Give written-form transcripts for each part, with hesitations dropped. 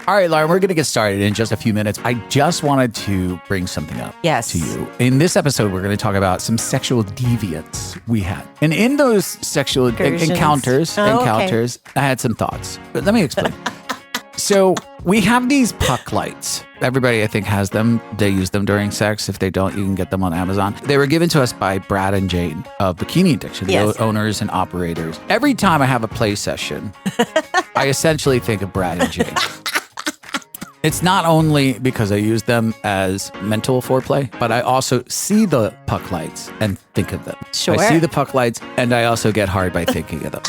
All right, Lauren, we're going to get started in just a few minutes. I just wanted to bring something up to you. In this episode, we're going to talk about some sexual deviance we had. And in those sexual encounters, I had some thoughts. But let me explain. So we have these puck lights. Everybody, I think, has them. They use them during sex. If they don't, you can get them on Amazon. They were given to us by Brad and Jane of Bikini Addiction, the owners and operators. Every time I have a play session, I essentially think of Brad and Jane. It's not only because I use them as mental foreplay, but I also see the puck lights and think of them. Sure. I see the puck lights and I also get hard by thinking of them.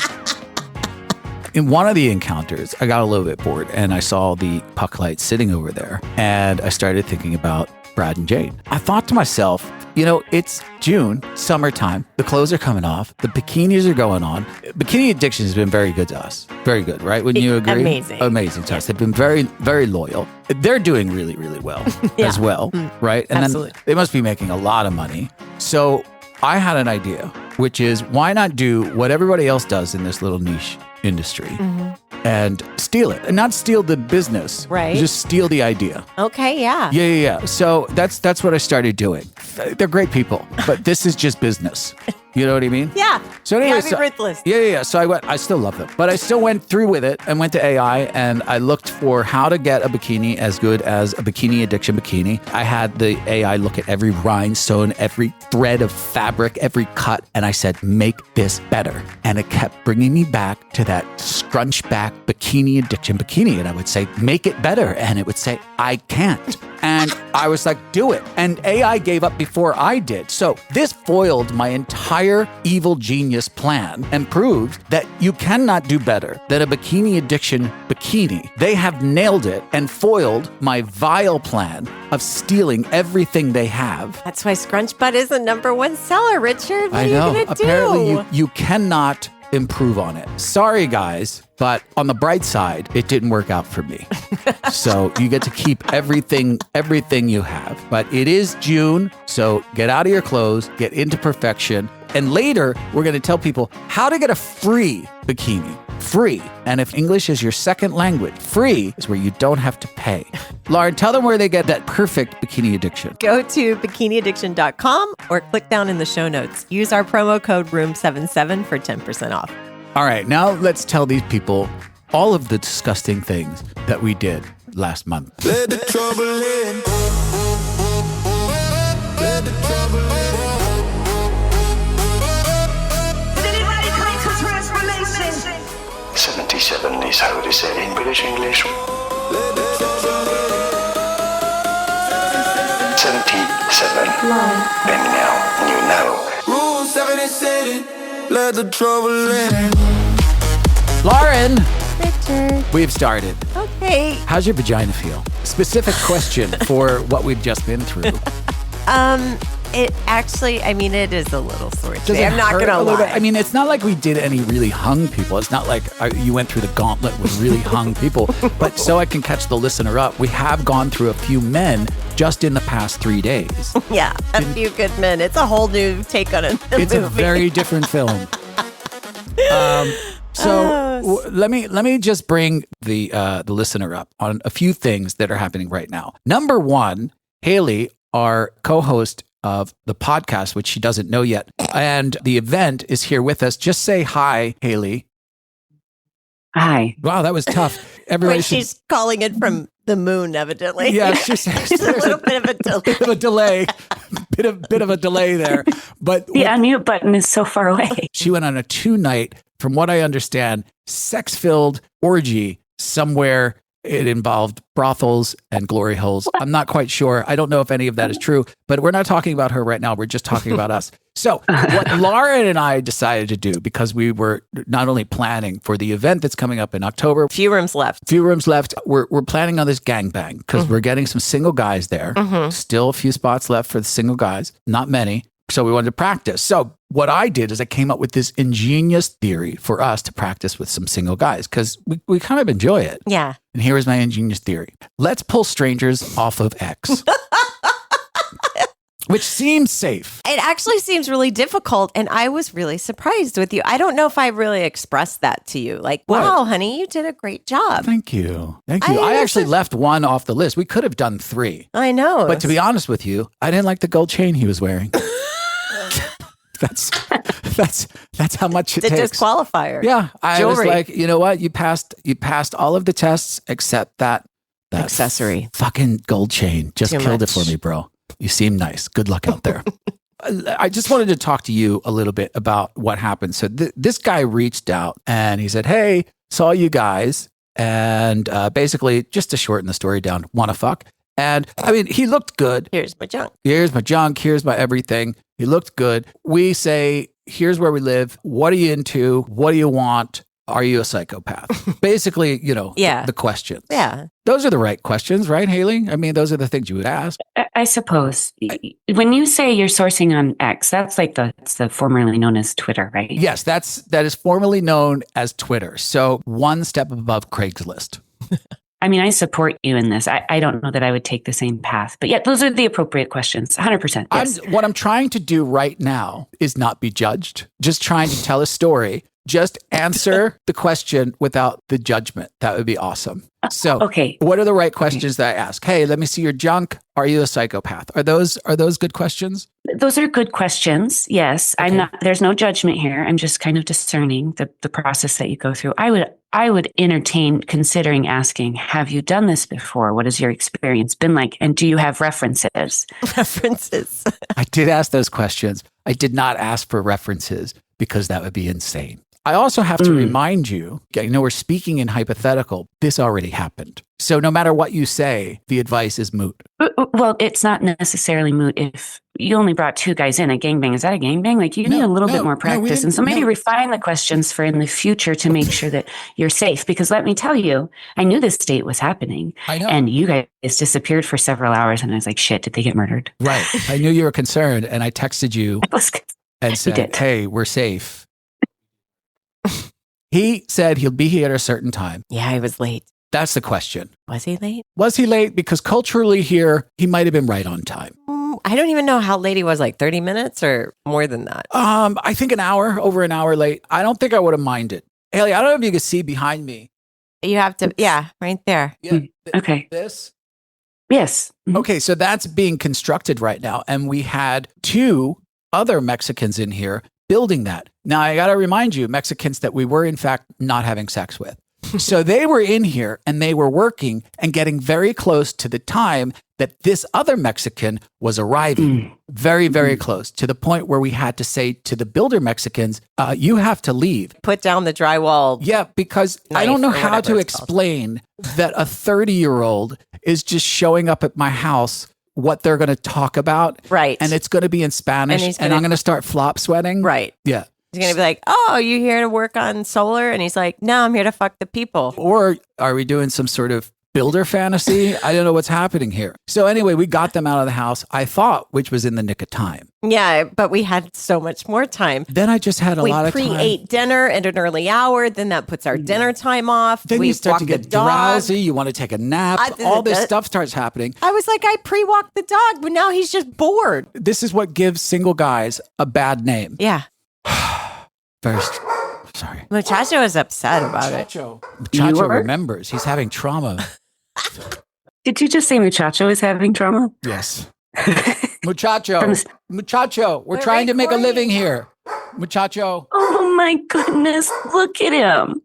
In one of the encounters, I got a little bit bored and I saw the puck lights sitting over there and I started thinking about Brad and Jane. I thought to myself, it's June, summertime. The clothes are coming off. The bikinis are going on. Bikini Addiction has been very good to us. Very good, right? Wouldn't you agree? Amazing to us. They've been very, very loyal. They're doing really, really well as well, right? And absolutely. Then they must be making a lot of money. So I had an idea, which is why not do what everybody else does in this little niche industry and steal it, and not steal the business, right? Just steal the idea. Okay, yeah. Yeah. So that's what I started doing. They're great people, but this is just business. You know what I mean? Yeah. So anyway, be ruthless. Yeah. So I still love them, but I still went through with it and went to AI and I looked for how to get a bikini as good as a Bikini Addiction bikini. I had the AI look at every rhinestone, every thread of fabric, every cut, and I said, make this better. And it kept bringing me back to that scrunch back Bikini Addiction bikini. And I would say, make it better. And it would say, I can't. And I was like, do it. And AI gave up before I did. So this foiled my entire evil genius plan and proved that you cannot do better than a Bikini Addiction bikini. They have nailed it and foiled my vile plan of stealing everything they have. That's why Scrunch Butt is the #1 seller, Richard. What I are know. you going to do? Apparently you cannot improve on it. Sorry, guys. But on the bright side, it didn't work out for me. So you get to keep everything you have. But it is June, so get out of your clothes, get into perfection. And later, we're going to tell people how to get a free bikini. Free. And if English is your second language, free is where you don't have to pay. Lauren, tell them where they get that perfect Bikini Addiction. Go to bikiniaddiction.com or click down in the show notes. Use our promo code ROOM77 for 10% off. All right, now let's tell these people all of the disgusting things that we did last month. Let the trouble in. Let the trouble in. Did anybody come to transformation? 77 is how they say in British English. 77. And now you know. Rule 77. Let the trouble in. Lauren, Richard. we've started. Okay. How's your vagina feel? Specific question for what we've just been through. It actually, it is a little sore Does today. it I'm not hurt going to a little lie. bit? It's not like we did any really hung people. It's not like you went through the gauntlet with really hung people. But so I can catch the listener up, we have gone through a few men just in the past 3 days. Yeah, a few good men. It's a whole new take on it. It's a very different film. Let me just bring the listener up on a few things that are happening right now. Number one, Haley, our co-host of the podcast, which she doesn't know yet, and the event is here with us. Just say hi, Haley. Hi. Wow, that was tough. Everybody Wait, she's calling it from the moon, evidently. Yeah, There's a little bit of a delay. bit of a delay there. But The unmute button is so far away. she went on a 2-night, from what I understand, sex-filled orgy somewhere. It involved brothels and glory holes. I'm not quite sure. I don't know if any of that is true, but we're not talking about her right now. We're just talking about us. So what Lauren and I decided to do, because we were not only planning for the event that's coming up in October. Few rooms left. We're planning on this gangbang because we're getting some single guys there. Still a few spots left for the single guys. Not many. So we wanted to practice. So what I did is I came up with this ingenious theory for us to practice with some single guys because we kind of enjoy it. Yeah. And here is my ingenious theory. Let's pull strangers off of X. which seems safe. It actually seems really difficult. And I was really surprised with you. I don't know if I really expressed that to you. Like, What? wow, honey, you did a great job. Thank you. I actually left one off the list. We could have done 3. I know. But to be honest with you, I didn't like the gold chain he was wearing. That's how much it the takes. disqualifier. Yeah, I was Jewelry. like, you know what? You passed all of the tests except that Accessory. fucking gold chain. Just Too killed much. it for me, bro. You seem nice. Good luck out there. I just wanted to talk to you a little bit about what happened. So this guy reached out and he said, "Hey, saw you guys." And basically, just to shorten the story down, want to fuck. And I mean, he looked good. Here's my junk. Here's my junk. Here's my everything. He looked good. We say, here's where we live. What are you into? What do you want? Are you a psychopath? Basically, the questions. Yeah. Those are the right questions, right, Haley? I mean, those are the things you would ask. I suppose. When you say you're sourcing on X, that's like that's the formerly known as Twitter, right? Yes, that is formerly known as Twitter. So one step above Craigslist. I mean, I support you in this. I don't know that I would take the same path. But yeah, those are the appropriate questions. 100%. Yes. What I'm trying to do right now is not be judged. Just trying to tell a story. Just answer the question without the judgment. That would be awesome. So, okay. What are the right questions that I ask? Hey, let me see your junk. Are you a psychopath? Are those good questions? Those are good questions. Yes. Okay. There's no judgment here. I'm just kind of discerning the process that you go through. I would entertain considering asking, have you done this before? What has your experience been like? And do you have references? References. I did ask those questions. I did not ask for references because that would be insane. I also have to remind you, we're speaking in hypothetical. This already happened. So no matter what you say, the advice is moot. Well, it's not necessarily moot if you only brought 2 guys in. A gangbang, is that a gangbang? Like you need a little bit more practice. And so maybe refine the questions for in the future to make sure that you're safe. Because let me tell you, I knew this date was happening. I know. And you guys disappeared for several hours. And I was like, shit, did they get murdered? Right. I knew you were concerned. And I texted you and said, hey, we're safe. He said he'll be here at a certain time. Yeah, he was late. That's the question. Was he late? Was he late? Because culturally here, he might have been right on time. I don't even know how late he was, like 30 minutes or more than that. I think over an hour late. I don't think I would have minded. Haley, I don't know if you can see behind me. You have to, right there. Yeah. Okay. This? Yes. Okay, so that's being constructed right now. And we had 2 other Mexicans in here building that. Now, I got to remind you, Mexicans that we were, in fact, not having sex with. So they were in here and they were working and getting very close to the time that this other Mexican was arriving. Very, very close to the point where we had to say to the builder Mexicans, you have to leave. Put down the drywall. Yeah, because I don't know how to explain that a 30-year-old is just showing up at my house what they're going to talk about. Right. And it's going to be in Spanish and I'm going to start flop sweating. Right. Yeah. He's going to be like, oh, are you here to work on solar? And he's like, no, I'm here to fuck the people. Or are we doing some sort of builder fantasy? I don't know what's happening here. So anyway, we got them out of the house, I thought, which was in the nick of time. Yeah, but we had so much more time. Then I just had a lot of time. We pre-ate dinner at an early hour. Then that puts our dinner time off. Then we you start to walk get the dog. drowsy. You want to take a nap. All this stuff starts happening. I was like, I pre-walked the dog, but now he's just bored. This is what gives single guys a bad name. Yeah. First, sorry. Muchacho is upset about it. Muchacho remembers. He's having trauma. Did you just say Muchacho is having trauma? Yes. Muchacho, we're trying to make a living here. Muchacho. Oh my goodness, look at him.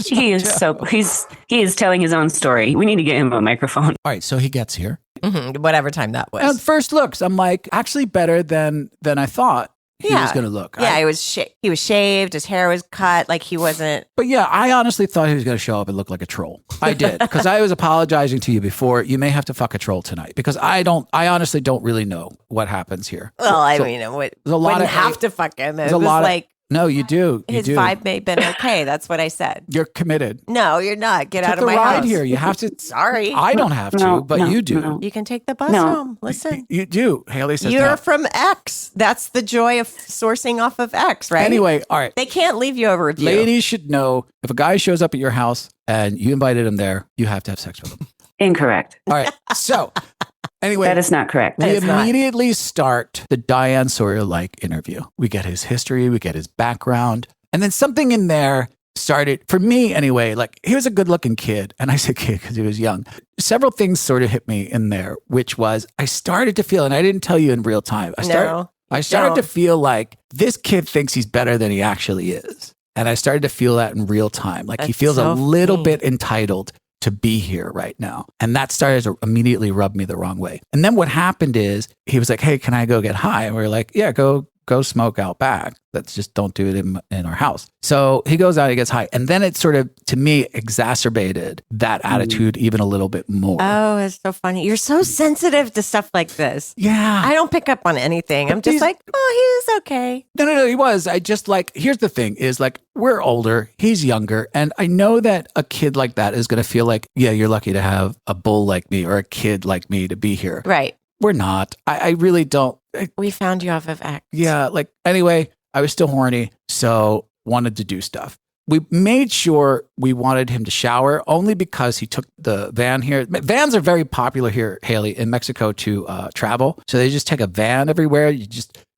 He is telling his own story. We need to get him a microphone. All right, so he gets here. Whatever time that was. And first looks, I'm like, actually better than I thought he was going to look. Yeah, he was shaved. His hair was cut. Like he wasn't. But yeah, I honestly thought he was going to show up and look like a troll. I did, because I was apologizing to you before. You may have to fuck a troll tonight, because I honestly don't really know what happens here. Well, I mean, it wouldn't have to fuck him. It was like. No, you do. His vibe may have been okay. That's what I said. You're committed. No, you're not. Get out of my ride house. here. You have to. Sorry. I don't have to, but you do. No. You can take the bus home. Listen. You do. Haley says You're no. from X. That's the joy of sourcing off of X, right? Anyway, all right. They can't leave you over review. Ladies should know, if a guy shows up at your house and you invited him there, you have to have sex with him. Incorrect. All right. So Anyway, That is not correct. we It's not. immediately start the Diane Sawyer-like interview. We get his history, we get his background, and then something in there started, for me anyway, like he was a good-looking kid, and I say kid because he was young. Several things sort of hit me in there, which was I started to feel, and I didn't tell you in real time, I started to feel like this kid thinks he's better than he actually is. And I started to feel that in real time. Like he That's feels so a little funny. bit entitled to be here right now. And that started to immediately rub me the wrong way. And then what happened is he was like, hey, can I go get high? And we were like, yeah, go smoke out back. Let's just don't do it in our house. So he goes out, he gets high. And then it sort of, to me, exacerbated that attitude even a little bit more. Oh, it's so funny. You're so sensitive to stuff like this. Yeah. I don't pick up on anything. I'm just He's- like, oh, he's okay. No, he was. I just like, here's the thing is like, we're older, he's younger. And I know that a kid like that is going to feel like, yeah, you're lucky to have a bull like me or a kid like me to be here. Right. We're not. I really don't. We found you off of X. Yeah. Like, anyway, I was still horny. So wanted to do stuff. We made sure we wanted him to shower only because he took the van here. Vans are very popular here, Haley, in Mexico to travel. So they just take a van everywhere.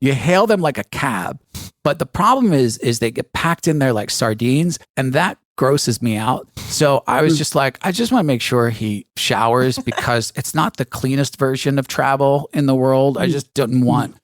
You hail them like a cab. But the problem is they get packed in there like sardines, and that grosses me out. So I was just like, I just want to make sure he showers because it's not the cleanest version of travel in the world. I just I didn't want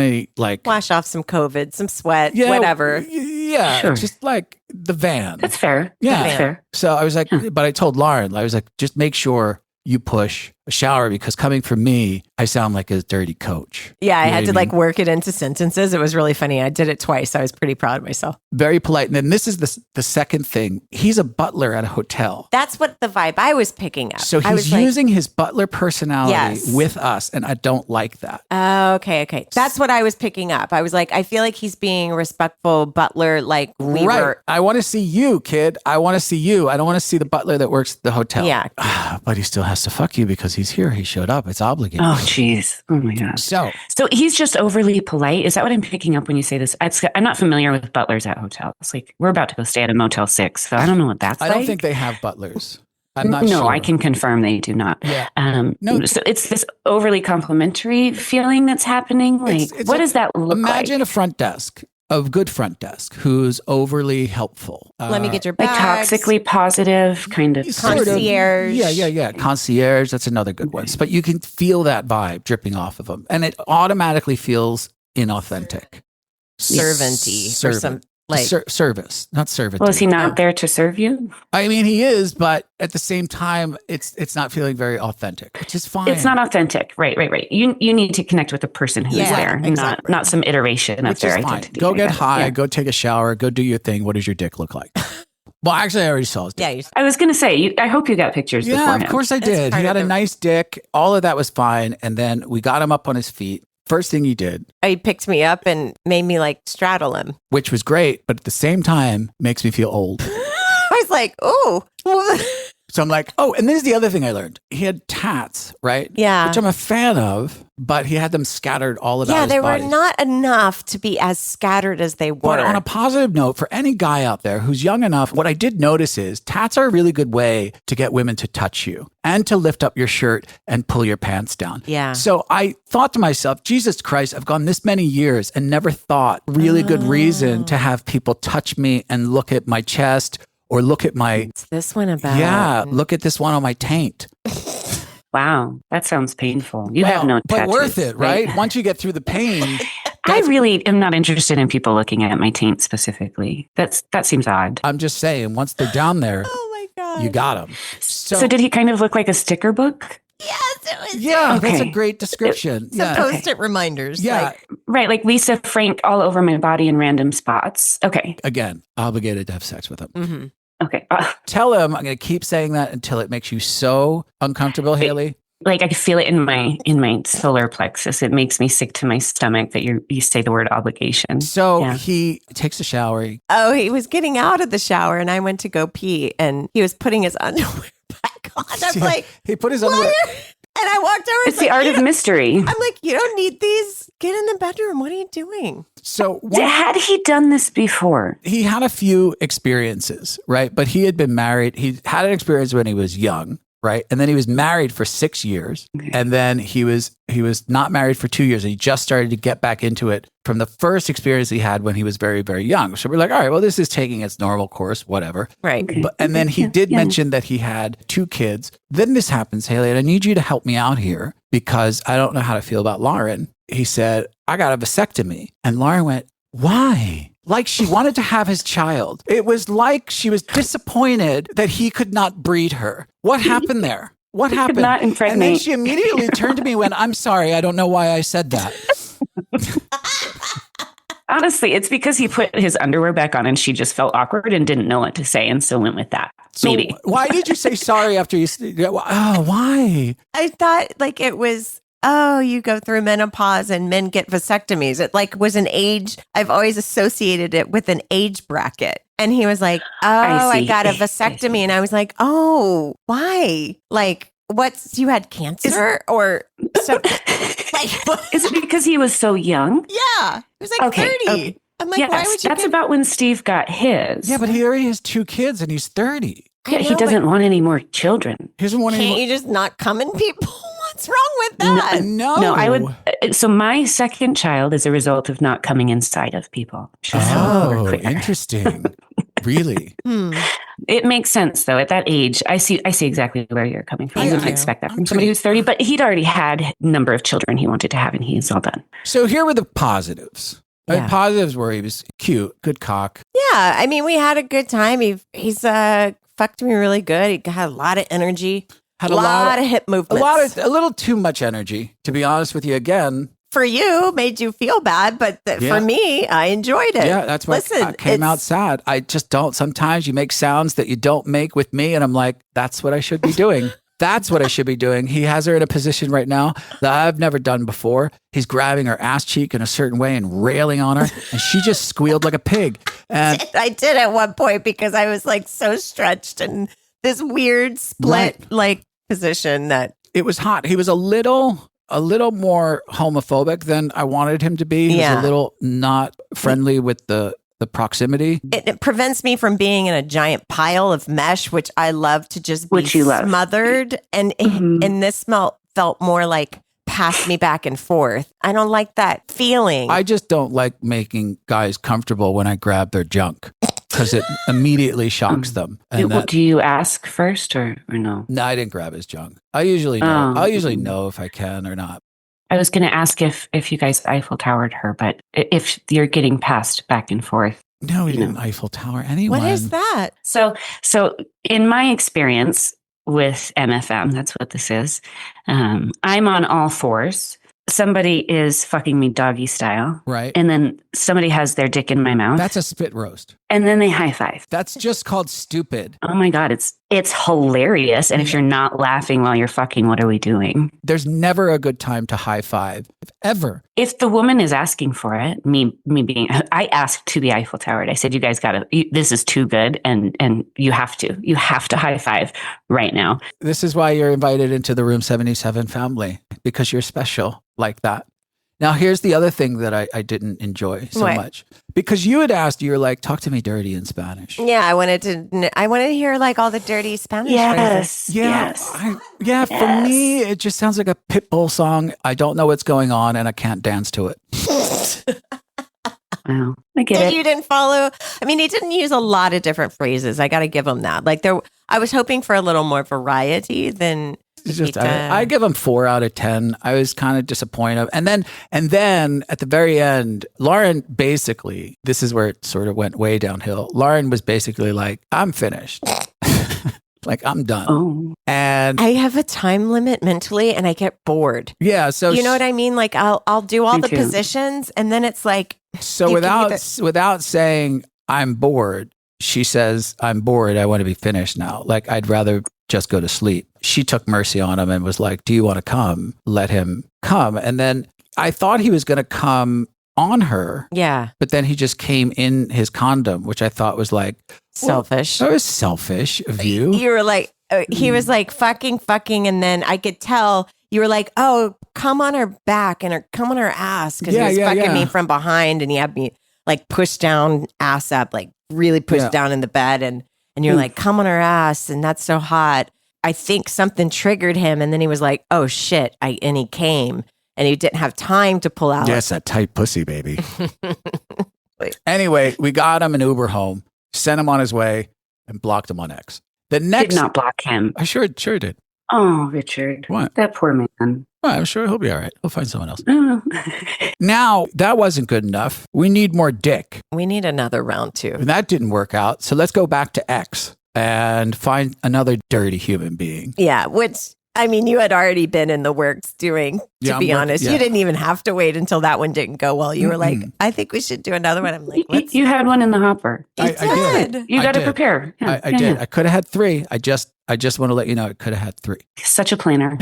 any like Wash off some COVID, some sweat, yeah, whatever. Yeah, Sure. just like the van. That's fair. Yeah. That's fair. So I was like, but I told Lauren, I was like, just make sure you push a shower because coming from me, I sound like a dirty coach. Yeah, I You know had what to I like mean? work it into sentences. It was really funny. I did it twice. I was pretty proud of myself. Very polite. And then this is the second thing. He's a butler at a hotel. That's what the vibe I was picking up. So I he's was like, using his butler personality Yes. with us. And I don't like that. okay. That's what I was picking up. I was like, I feel like he's being a respectful butler. Like we right. were. I want to see you, kid. I want to see you. I don't want to see the butler that works at the hotel. Yeah. But he still has to fuck you because he's here. He showed up. It's obligated. Oh, jeez. Oh, my God. So So he's just overly polite. Is that what I'm picking up when you say this? I'm not familiar with butlers at hotels. Like, we're about to go stay at a Motel 6, so I don't know what that's I like. don't think they have butlers. I'm not no, sure. I can confirm they do not. Yeah. No. So it's this overly complimentary feeling that's happening. Like, It's what a- does that look Imagine like? a front desk, a good front desk, who's overly helpful. Let me get your Like bags. toxically positive, kind of. Sort of. Concierge. Yeah. Concierge, that's another good one. But you can feel that vibe dripping off of them. And it automatically feels inauthentic. servanty or Servant. some like. Service, not servant. Well, is he not there to serve you? I mean, he is, but at the same time, it's not feeling very authentic, which is fine. It's not authentic. Right. You need to connect with the person who's Yeah, there, exactly. not some iteration of Which their is fine. identity. Go I get guess. high, Yeah. go take a shower, go do your thing. What does your dick look like? Well, actually, I already saw his dick. Yeah, you I was going to say, I hope you got pictures Yeah, beforehand. of course I did. part He had of a the- nice dick. All of that was fine. And then we got him up on his feet. First thing he did, he picked me up and made me like straddle him. which was great, but at the same time makes me feel old. I was like, oh, So I'm like, oh, and this is the other thing I learned. He had tats, right? Yeah. Which I'm a fan of, but he had them scattered all about yeah, his they body. were not enough to be as scattered as they were. But on a positive note, for any guy out there who's young enough, what I did notice is tats are a really good way to get women to touch you and to lift up your shirt and pull your pants down. Yeah. So I thought to myself, Jesus Christ, I've gone this many years and never thought really good reason to have people touch me and look at my chest or look at my, What's this one about? yeah, look at this one on my taint. Wow, that sounds painful. You have Well, no but tattoos, worth it, right? Once you get through the pain, I really am not interested in people looking at my taint specifically. That seems odd. I'm just saying, once they're down there, Oh my God. you got them. So did he kind of look like a sticker book? Yes, it was. Yeah, that's a Okay. great description. Some Yeah. post-it reminders. Yeah. Like, Right, like Lisa Frank all over my body in random spots. Okay, Again, obligated to have sex with him. mhm. okay. Tell him I'm going to keep saying that until it makes you so uncomfortable, Haley. Like I feel it in my solar plexus. It makes me sick to my stomach that you say the word obligation. So Yeah. he takes a shower. Oh, he was getting out of the shower and I went to go pee and he was putting his underwear back on. I'm Yeah, like, he put his what? underwear. And I walked over. It's the art of mystery. I'm like, you don't need these. Get in the bedroom. What are you doing? So Had he done this before? he had a few experiences, right? But he had been married. He had an experience when he was young, right? And then he was married for 6 years. And then he was not married for 2 years. And he just started to get back into it from the first experience he had when he was very, very young. So we're like, all right, well, this is taking its normal course, whatever. Right. And then he did mention that he had 2 kids. Then this happens, Haley, and I need you to help me out here because I don't know how to feel about Lauren. He said, I got a vasectomy. And Lauren went, why? Like she wanted to have his child. It was like she was disappointed that he could not breed her. What happened there? What happened? Not impregnate. And then she immediately turned to me and went, I'm sorry, I don't know why I said that. Honestly, it's because he put his underwear back on and she just felt awkward and didn't know what to say and so went with that. So Maybe. why did you say sorry after you? Oh, why? I thought like it was, oh, you go through menopause and men get vasectomies. It like was an age. I've always associated it with an age bracket. And he was like, oh, I got a vasectomy. And I was like, oh, why? Like, you had cancer or something? Like, is it because he was so young? Yeah. He was like 30. Okay. I'm like, yes, why would you? That's about when Steve got his. Yeah, but he already has 2 kids and he's 30. Yeah, he doesn't want any more children. He doesn't want any Can't more. you just not come in people? What's wrong with that? No, I would. So my second child is a result of not coming inside of people. Oh, interesting. Really? It makes sense though. At that age, I see exactly where you're coming from. I wouldn't expect that from somebody who's 30, but he'd already had a number of children he wanted to have, and he's all done. So here were the positives. Yeah. Positives were he was cute, good cock. Yeah, I mean, we had a good time. He's fucked me really good. He had a lot of energy, Had a lot of hip movements. a little too much energy, to be honest with you. Again, for you, made you feel bad, but for me, I enjoyed it. yeah, that's why I came out sad. I just don't. Sometimes you make sounds that you don't make with me, and I'm like, that's what I should be doing. That's what I should be doing. He has her in a position right now that I've never done before. He's grabbing her ass cheek in a certain way and railing on her, and she just squealed like a pig. And I did at one point because I was like so stretched in this weird split like position that it was hot. He was a little more homophobic than I wanted him to be. He was a little not friendly with the proximity. It prevents me from being in a giant pile of mesh, which I love to just be smothered. And this felt more like pass me back and forth. I don't like that feeling. I just don't like making guys comfortable when I grab their junk because it immediately shocks them. And do you ask first or no? No, I didn't grab his junk. I usually know. I'll usually know if I can or not. I was going to ask if you guys Eiffel Towered her, but if you're getting passed back and forth. No, we didn't Eiffel Tower anyone. What is that? So in my experience with MFM, that's what this is. I'm on all fours. Somebody is fucking me doggy style. Right. And then somebody has their dick in my mouth. That's a spit roast. And then they high five. That's just called stupid. Oh my God, it's hilarious. And if you're not laughing while you're fucking, what are we doing? There's never a good time to high five, ever. If the woman is asking for it, I asked to be Eiffel Towered. I said, you guys this is too good. And you have to high five right now. This is why you're invited into the Room 77 family, because you're special like that. Now, here's the other thing that I didn't enjoy so much. Because you had asked, you were like, talk to me dirty in Spanish. Yeah, I wanted to hear like all the dirty Spanish phrases. Yeah, for me, it just sounds like a Pitbull song. I don't know what's going on and I can't dance to it. Wow, I get it. You didn't follow. I mean, he didn't use a lot of different phrases. I got to give him that. Like I was hoping for a little more variety than... I give him 4 out of 10. I was kind of disappointed. And then at the very end, Lauren basically, this is where it sort of went way downhill. Lauren was basically like, I'm finished. Like, I'm done. Oh. And I have a time limit mentally and I get bored. Yeah. So you know what I mean? Like I'll do all the positions and then it's like. So without saying I'm bored, she says, I'm bored. I want to be finished now. Like, I'd rather just go to sleep. She took mercy on him and was like, do you want to come? Let him come. And then I thought he was going to come on her. Yeah. But then he just came in his condom, which I thought was like... selfish. That was selfish of you. You were like, he was like fucking. And then I could tell you were like, oh, come on her back and come on her ass. Because he was fucking me from behind and he had me like pushed down, ass up, like really pushed down in the bed. And you're like, come on her ass. And that's so hot. I think something triggered him. And then he was like, oh shit. And he came and he didn't have time to pull out. Yes, that tight pussy, baby. Anyway, we got him an Uber home, sent him on his way, and blocked him on X. The next, Did not block him. I sure did. Oh, Richard. What? That poor man. Well, I'm sure he'll be all right. He'll find someone else. Oh. Now, that wasn't good enough. We need more dick. We need another round 2. And that didn't work out. So let's go back to X and find another dirty human being. Yeah, which, I mean, you had already been in the works doing, to be honest. Yeah. You didn't even have to wait until that one didn't go well. You were like, I think we should do another one. I'm like, let's. You had one in the hopper. I did. You got to did. prepare. Yeah, I did. I could have had 3. I just want to let you know I could have had 3. Such a planner.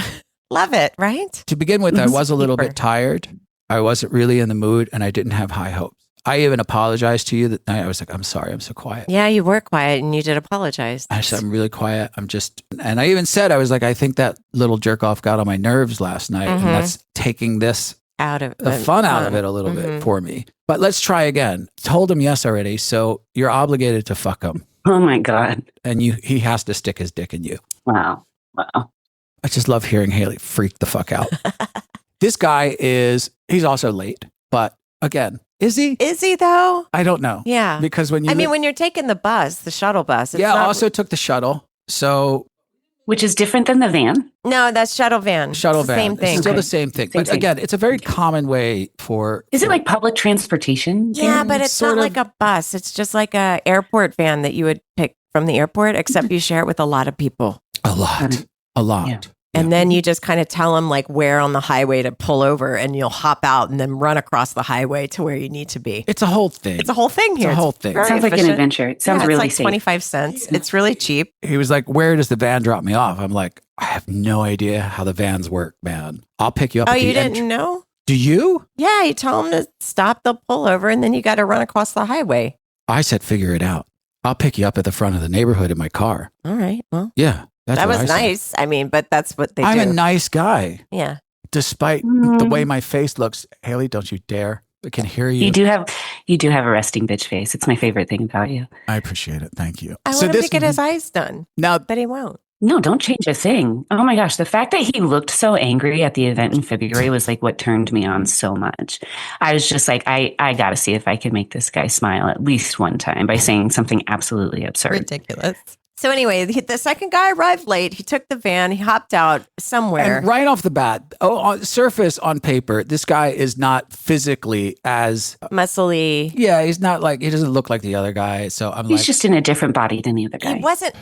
Love it, right? To begin with, I was a little bit tired. I wasn't really in the mood and I didn't have high hopes. I even apologized to you that night. I was like, I'm sorry, I'm so quiet. Yeah, you were quiet and you did apologize. I said, I'm really quiet. And I even said, I was like, I think that little jerk off got on my nerves last night. And that's taking this out of the fun out of it a little bit for me. But let's try again. Told him yes already. So you're obligated to fuck him. Oh my God. And he has to stick his dick in you. Wow. I just love hearing Haley freak the fuck out. This guy he's also late. But again, is he? Is he though? I don't know. Yeah. Because when you're taking the bus, the shuttle bus. I also took the shuttle. So. Which is different than the van? No, that's shuttle van. Shuttle it's van. The same thing. It's still the same thing. But again, it's a very common way for. Is it like public transportation? Yeah, but it's not like a bus. It's just like a airport van that you would pick from the airport, except you share it with a lot of people. A lot. Yeah. And then you just kind of tell them like where on the highway to pull over and you'll hop out and then run across the highway to where you need to be. It's a whole thing. It's a whole thing here. It's a whole thing. It sounds like an adventure. It sounds really it's safe. like 25 cents. It's really cheap. He was like, where does the van drop me off? I'm like, I have no idea how the vans work, man. I'll pick you up. Oh, you didn't know? Do you? Yeah, you tell them to stop, they'll pull over and then you got to run across the highway. I said, figure it out. I'll pick you up at the front of the neighborhood in my car. All right. Well, yeah. That was nice. I mean, but that's what they do. I'm a nice guy. Yeah. Despite the way my face looks. Haley, don't you dare. I can hear you. You do have a resting bitch face. It's my favorite thing about you. I appreciate it. Thank you. I want him to get his eyes done. Now, but he won't. No, don't change a thing. Oh my gosh. The fact that he looked so angry at the event in February was like what turned me on so much. I was just like, I got to see if I can make this guy smile at least one time by saying something absolutely absurd. Ridiculous. So anyway, the second guy arrived late. He took the van. He hopped out somewhere. And right off the bat, on surface, on paper, this guy is not physically as muscly. Yeah, he doesn't look like the other guy. So he's just in a different body than the other guy. He wasn't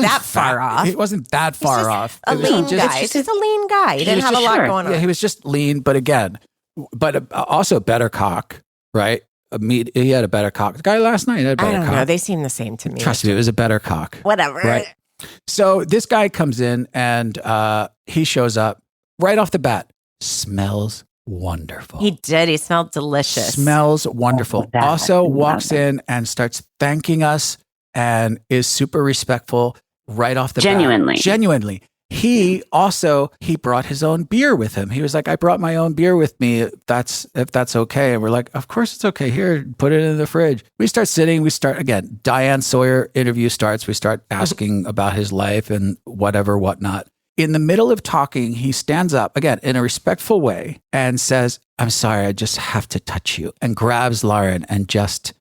that far off. He wasn't that far off. A lean guy. He's just a lean guy. He didn't have a lot going on. Yeah, he was just lean, but also better cock, right? He had a better cock. The guy last night had a better cock. I don't know. They seem the same to me. Trust me, it was a better cock. Whatever. Right. So this guy comes in and he shows up right off the bat. Smells wonderful. He did. He smelled delicious. Smells wonderful. Also walks in and starts thanking us and is super respectful right off the bat. Genuinely. He brought his own beer with him. He was like, I brought my own beer with me. If that's okay. And we're like, of course it's okay. Here, put it in the fridge. We start sitting. Again, Diane Sawyer interview starts. We start asking about his life and whatnot. In the middle of talking, he stands up again in a respectful way and says, I'm sorry, I just have to touch you, and grabs Lauren and just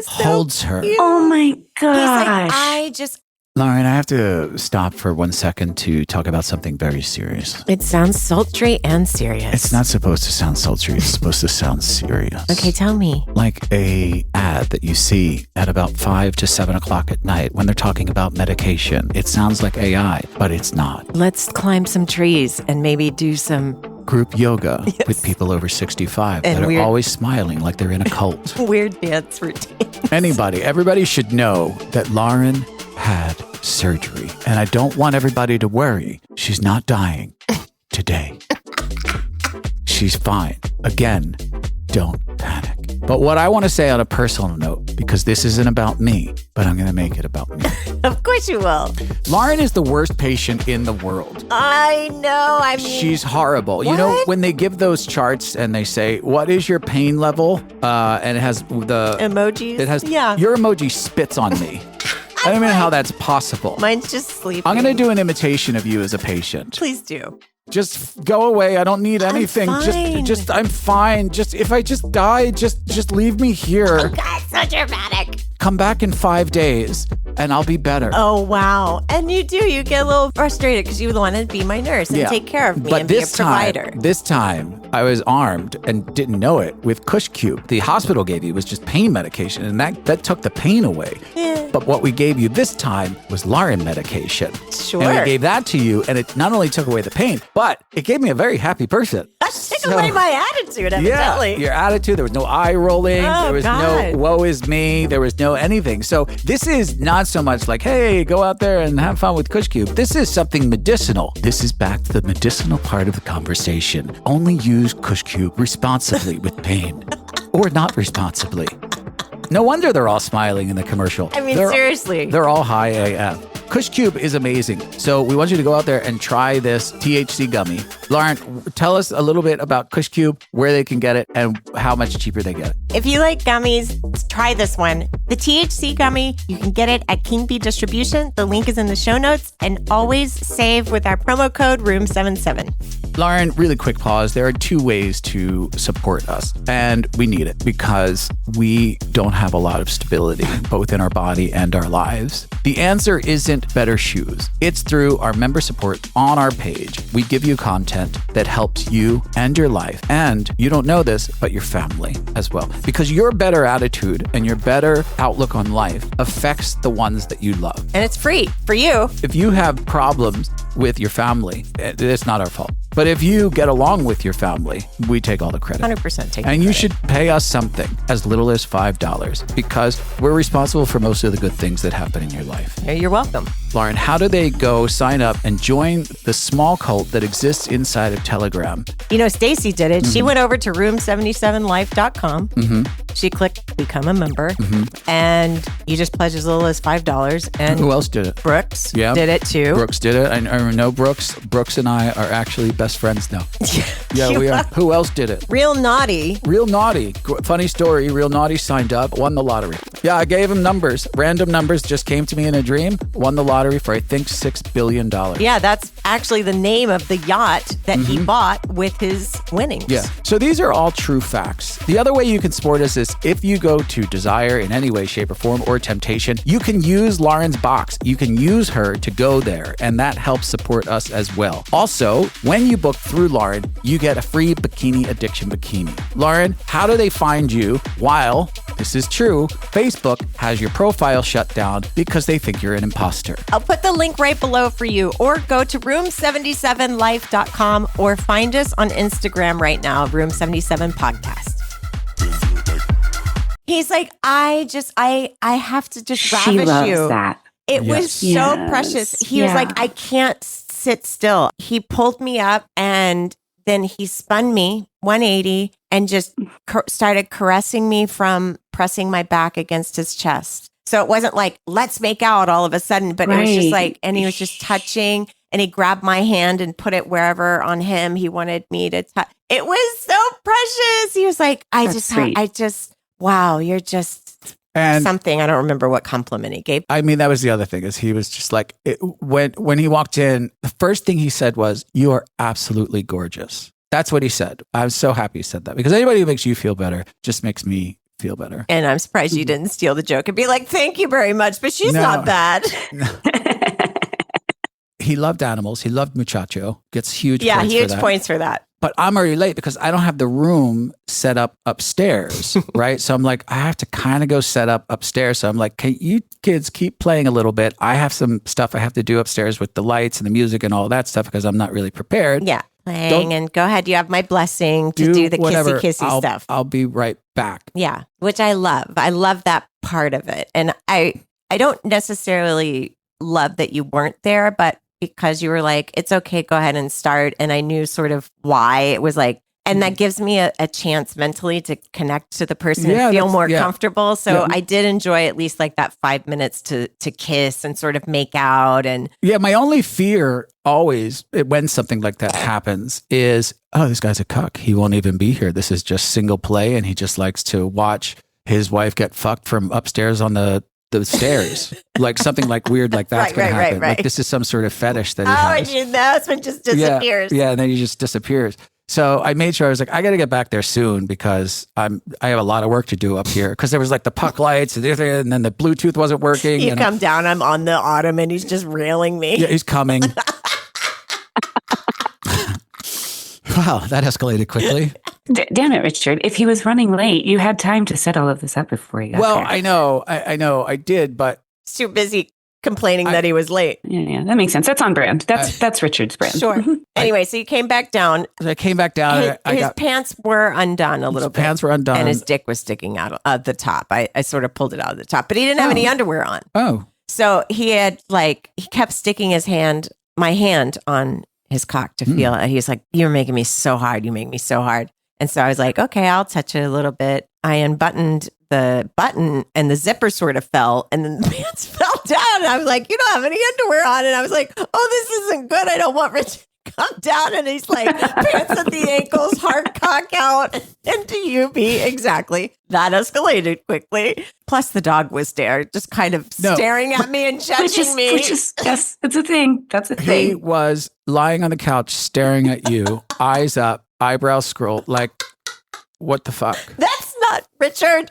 holds her. Cute. Oh my gosh. He's like, Lauren, I have to stop for 1 second to talk about something very serious. It sounds sultry and serious. It's not supposed to sound sultry. It's supposed to sound serious. Okay, tell me. Like a ad that you see at about 5 to 7 o'clock at night when they're talking about medication. It sounds like AI, but it's not. Let's climb some trees and maybe do some group yoga with people over 65 and that are always smiling like they're in a cult. Weird dance routines. Everybody should know that Lauren had surgery, and I don't want everybody to worry. She's not dying today. She's fine. Again, don't panic. But what I want to say on a personal note, because this isn't about me, but I'm going to make it about me. Of course you will. Lauren is the worst patient in the world. I know. I mean, she's horrible. What? You know, when they give those charts and they say, what is your pain level? And it has the emojis. It has your emoji spits on me. I don't even know how that's possible. Mine's just sleeping. I'm going to do an imitation of you as a patient. Please do. Just go away. I don't need anything. I'm fine. Just I'm fine. Just if I just die, just leave me here. Oh, God, so dramatic. Come back in 5 days and I'll be better. Oh, wow. And you get a little frustrated because you want to be my nurse and take care of me and be a provider. This time, I was armed and didn't know it with Cush Cube. The hospital gave you was just pain medication, and that took the pain away. Yeah. But what we gave you this time was Lauren medication. Sure. And we gave that to you, and it not only took away the pain, but it gave me a very happy person. That took away my attitude, evidently. Yeah, your attitude. There was no eye rolling. Oh, there was God. no woe is me. There was no anything. So this is not so much like, hey, go out there and have fun with Cush Cube. This is something medicinal. This is back to the medicinal part of the conversation. Only use Cush Cube responsibly with pain or not responsibly. No wonder they're all smiling in the commercial. I mean, seriously. They're all high AF. Cush Cube is amazing. So we want you to go out there and try this THC gummy. Lauren, tell us a little bit about Cush Cube, where they can get it, and how much cheaper they get it. If you like gummies, try this one. The THC gummy, you can get it at King Bee Distribution. The link is in the show notes. And always save with our promo code ROOM77. Lauren, really quick pause. There are 2 ways to support us, and we need it because we don't have a lot of stability, both in our body and our lives. The answer isn't better shoes. It's through our member support on our page. We give you content that helps you and your life, and you don't know this, but your family as well. Because your better attitude and your better outlook on life affects the ones that you love. And it's free for you. If you have problems with your family, it's not our fault. But if you get along with your family, we take all the credit. 100% take And you credit. should pay us something as little as $5 because we're responsible for most of the good things that happen in your life. You're welcome. Lauren, how do they go sign up and join the small cult that exists inside of Telegram? You know, Stacy did it. She went over to room77life.com. She clicked become a member, and you just pledge as little as $5. And Who else did it? Brooks Yeah. did it too. Brooks did it. I know Brooks. Brooks and I are actually best friends now. Yeah, we are. Who else did it? Real naughty. Real Naughty. Funny story. Real Naughty signed up, won the lottery. Yeah, I gave him numbers. Random numbers just came to me in a dream. Won the lottery for, I think, $6 billion. Yeah, that's actually the name of the yacht that he bought with his winnings. Yeah. So these are all true facts. The other way you can support us is if you go to Desire in any way, shape, or form, or Temptation, you can use Lauren's box. You can use her to go there, and that helps support us as well. Also, when you book through Lauren, you get a free Bikini Addiction bikini. Lauren, how do they find you while, this is true, Facebook has your profile shut down because they think you're an imposter? I'll put the link right below for you, or go to room77life.com or find us on Instagram right now, Room77 Podcast. He's like, I have to just She ravish loves you. that. It was so precious. He was like, I can't sit still. He pulled me up and then he spun me 180 and just started caressing me from pressing my back against his chest. So it wasn't like, let's make out all of a sudden, but it was just like, and he was just touching, and he grabbed my hand and put it wherever on him he wanted me to touch. It was so precious. He was like, wow, you're just something. I don't remember what compliment he gave. I mean, that was the other thing, is he was just like, when he walked in, the first thing he said was, "You are absolutely gorgeous." That's what he said. I'm so happy he said that, because anybody who makes you feel better just makes me feel better. And I'm surprised you didn't steal the joke and be like, thank you very much, but she's not bad. He loved animals. He loved muchacho. Gets huge points for that. Yeah, huge points for that. But I'm already late because I don't have the room set up upstairs, right? So I'm like, I have to kind of go set up upstairs. So I'm like, can you kids keep playing a little bit? I have some stuff I have to do upstairs with the lights and the music and all that stuff because I'm not really prepared. Yeah, and go ahead. You have my blessing to do the kissy stuff. I'll be right back. Yeah, which I love. I love that part of it. And I don't necessarily love that you weren't there, but because you were like, it's okay, go ahead and start. And I knew sort of why it was like, and that gives me a chance mentally to connect to the person and feel more comfortable. So I did enjoy at least like that 5 minutes to kiss and sort of make out. And yeah, my only fear always when something like that happens is, oh, this guy's a cuck. He won't even be here. This is just single play. And he just likes to watch his wife get fucked from upstairs on the the stairs. Like something like weird like that's going to happen. Right. Like this is some sort of fetish that he has. And the husband just disappears. Yeah, and then he just disappears. So I made sure I was like, I got to get back there soon because I have a lot of work to do up here because there was like the puck lights and then the Bluetooth wasn't working. You come down, I'm on the ottoman, he's just railing me. Yeah, he's coming. Wow, that escalated quickly. Damn it, Richard. If he was running late, you had time to set all of this up before he got there. I know, I did, but He's too busy complaining that he was late. Yeah, that makes sense. That's on brand. That's Richard's brand. Sure. Anyway, so you came back down. I came back down. His pants were undone a little bit. His pants were undone. And his dick was sticking out of the top. I sort of pulled it out of the top, but he didn't have any underwear on. Oh. So he had he kept sticking my hand on his cock to feel it. He was like, "You're making me so hard. You make me so hard." And so I was like, "Okay, I'll touch it a little bit." I unbuttoned the button and the zipper sort of fell and then the pants fell down. And I was like, "You don't have any underwear on." And I was like, "Oh, this isn't good. I don't want Rich to come down." And he's like, pants at the ankles, hard cock out into UB. Exactly. That escalated quickly. Plus the dog was there, just kind of staring at me and judging me. Yes, it's a thing. That's a thing. He was lying on the couch staring at you, eyes up, eyebrows scrolled, like, what the fuck? That's not Richard.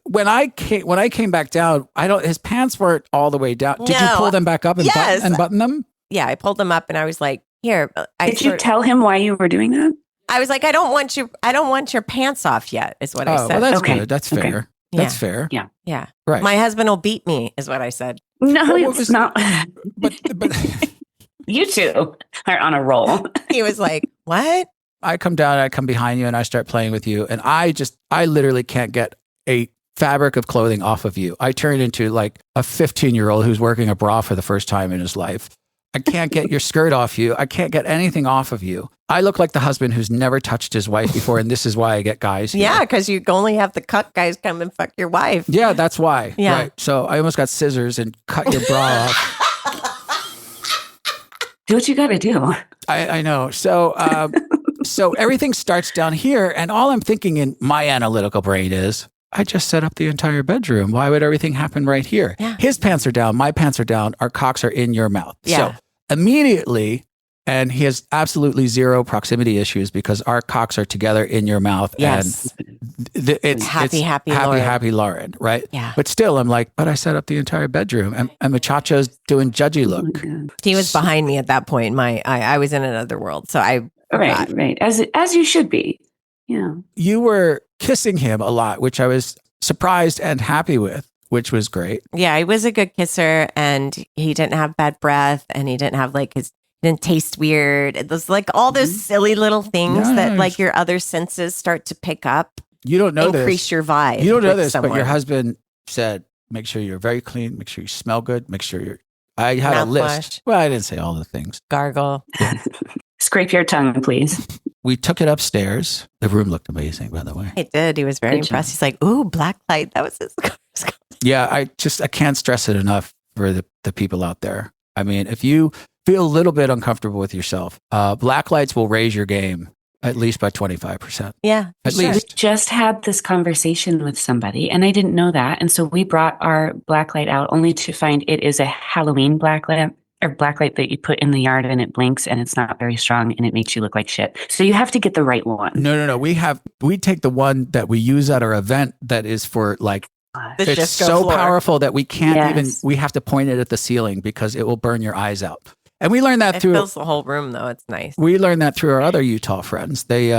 When I came back down, his pants weren't all the way down. Did you pull them back up and button them? Yeah, I pulled them up and I was like, "Here." Did you tell him why you were doing that? I was like, I don't want your pants off yet, is what I said. Well, that's good. That's fair. Okay. That's fair. Yeah. Right. My husband will beat me, is what I said. No, it's not. But You two are on a roll. He was like, "What?" I come down, I come behind you, and I start playing with you, and I literally can't get a fabric of clothing off of you. I turn into like a 15-year-old who's working a bra for the first time in his life. I can't get your skirt off you. I can't get anything off of you. I look like the husband who's never touched his wife before, and this is why I get guys here. Yeah, because you only have the cuck guys come and fuck your wife. Yeah, that's why. Yeah. Right. So I almost got scissors and cut your bra off. Do what you got to do. I know. So so everything starts down here, and all I'm thinking in my analytical brain is, I just set up the entire bedroom. Why would everything happen right here? Yeah. His pants are down. My pants are down. Our cocks are in your mouth. Yeah. So immediately, and he has absolutely zero proximity issues because our cocks are together in your mouth. Yes. And it's happy Lauren, right? Yeah. But still, I'm like, but I set up the entire bedroom. And Machacho's doing judgy look. He was behind me at that point. I was in another world. So I forgot. Right. As you should be. Yeah. You were kissing him a lot, which I was surprised and happy with, which was great. Yeah, he was a good kisser and he didn't have bad breath and he didn't have didn't taste weird. It was like all those silly little things that like your other senses start to pick up. You don't know increase your vibe. You don't know this, but your husband said, make sure you're very clean, make sure you smell good, make sure I had a list. Well, I didn't say all the things. Gargle. Scrape your tongue, please. We took it upstairs. The room looked amazing, by the way. It did. He was very impressed. He's like, "Ooh, black light." That was his. Yeah, I can't stress it enough for the people out there. I mean, if you feel a little bit uncomfortable with yourself, black lights will raise your game at least by 25%. Yeah, at least. We just had this conversation with somebody, and I didn't know that, and so we brought our black light out only to find it is a Halloween black light. Or black light that you put in the yard and it blinks and it's not very strong and it makes you look like shit. So you have to get the right one. No. We take the one that we use at our event that is for like, it's so powerful that we can't even, we have to point it at the ceiling because it will burn your eyes out. And we learned that it through. It fills the whole room though. It's nice. We learned that through our other Utah friends. They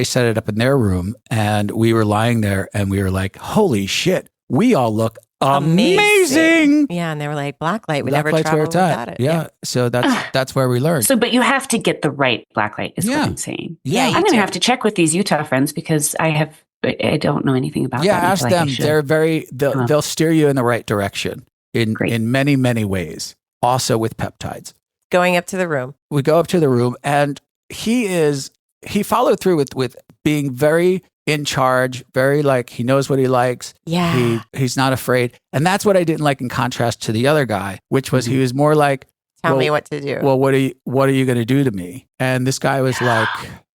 set it up in their room and we were lying there and we were like, holy shit, we all look amazing. Yeah, and they were like, black light. We never traveled without it. Yeah. So that's where we learned. So, but you have to get the right black light is what I'm saying. Yeah, I'm going to have to check with these Utah friends because I don't know anything about them. Yeah, ask them. Like they'll steer you in the right direction in many, many ways. Also with peptides. Going up to the room. We go up to the room and he followed through with being very in charge, very like he knows what he likes. Yeah. He's not afraid. And that's what I didn't like in contrast to the other guy, which was he was more like, tell me what to do. Well, what are you going to do to me? And this guy was like,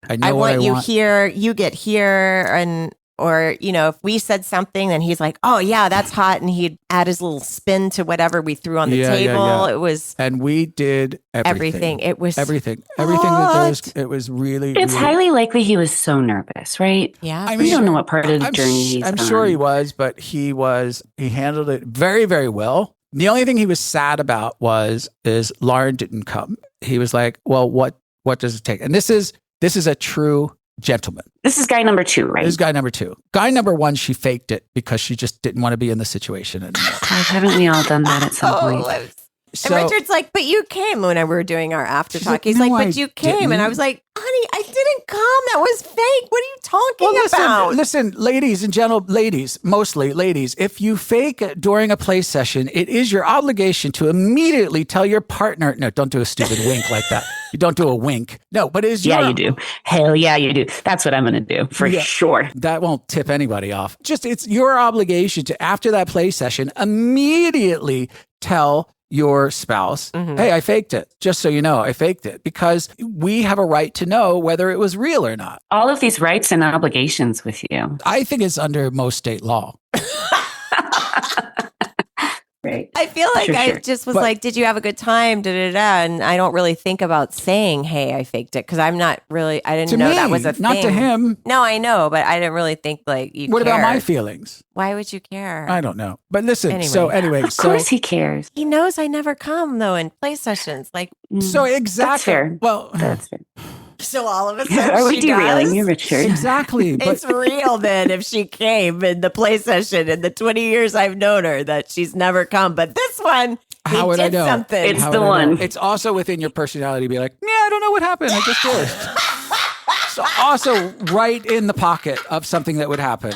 I know what I want. You here, you get here. And Or, if we said something, then he's like, oh, yeah, that's hot. And he'd add his little spin to whatever we threw on the table. It was. And we did everything. It was everything that there was. It was really. It's highly likely he was so nervous, right? Yeah. I mean, we don't know what part of the journey he's I'm on. sure he was, but he handled it very, very well. The only thing he was sad about is Lauren didn't come. He was like, well, what does it take? And this is a true gentleman. This is guy number 2, right? This is guy number 2. Guy number 1, she faked it because she just didn't want to be in the situation anymore. God, haven't we all done that at some point? And Richard's like, but you came when we were doing our after talk. He's no, like, but you came. didn't. And I was like, honey, I didn't come. That was fake. What are you talking about? Listen, ladies and gentlemen, mostly ladies, if you fake during a play session, it is your obligation to immediately tell your partner, no, don't do a stupid wink like that. You don't do a wink. No, but it's Yeah, you do. Hell yeah, you do. That's what I'm going to do for sure. That won't tip anybody off. It's your obligation to, after that play session, immediately tell your spouse, hey, I faked it. Just so you know, I faked it, because we have a right to know whether it was real or not. All of these rights and obligations with you. I think it's under most state law. Right. I feel like I just was like, did you have a good time? And I don't really think about saying, hey, I faked it, because I'm not really, I didn't know that was a thing. Not to him. No, I know, but I didn't really think like you What cared. about my feelings? Why would you care? I don't know. But listen, Anyway. Of course he cares. He knows I never come, though, in play sessions. Like, so exactly. That's fair. Well, that's fair. so all of a sudden Are we she derailing does? you, Richard? exactly. But It's real then if she came in the play session in the 20 years I've known her, that she's never come. But this one, he how would did I know? something. It's How the would I know? one. It's also within your personality to be like, yeah, I don't know what happened. I just did. So also right in the pocket of something that would happen.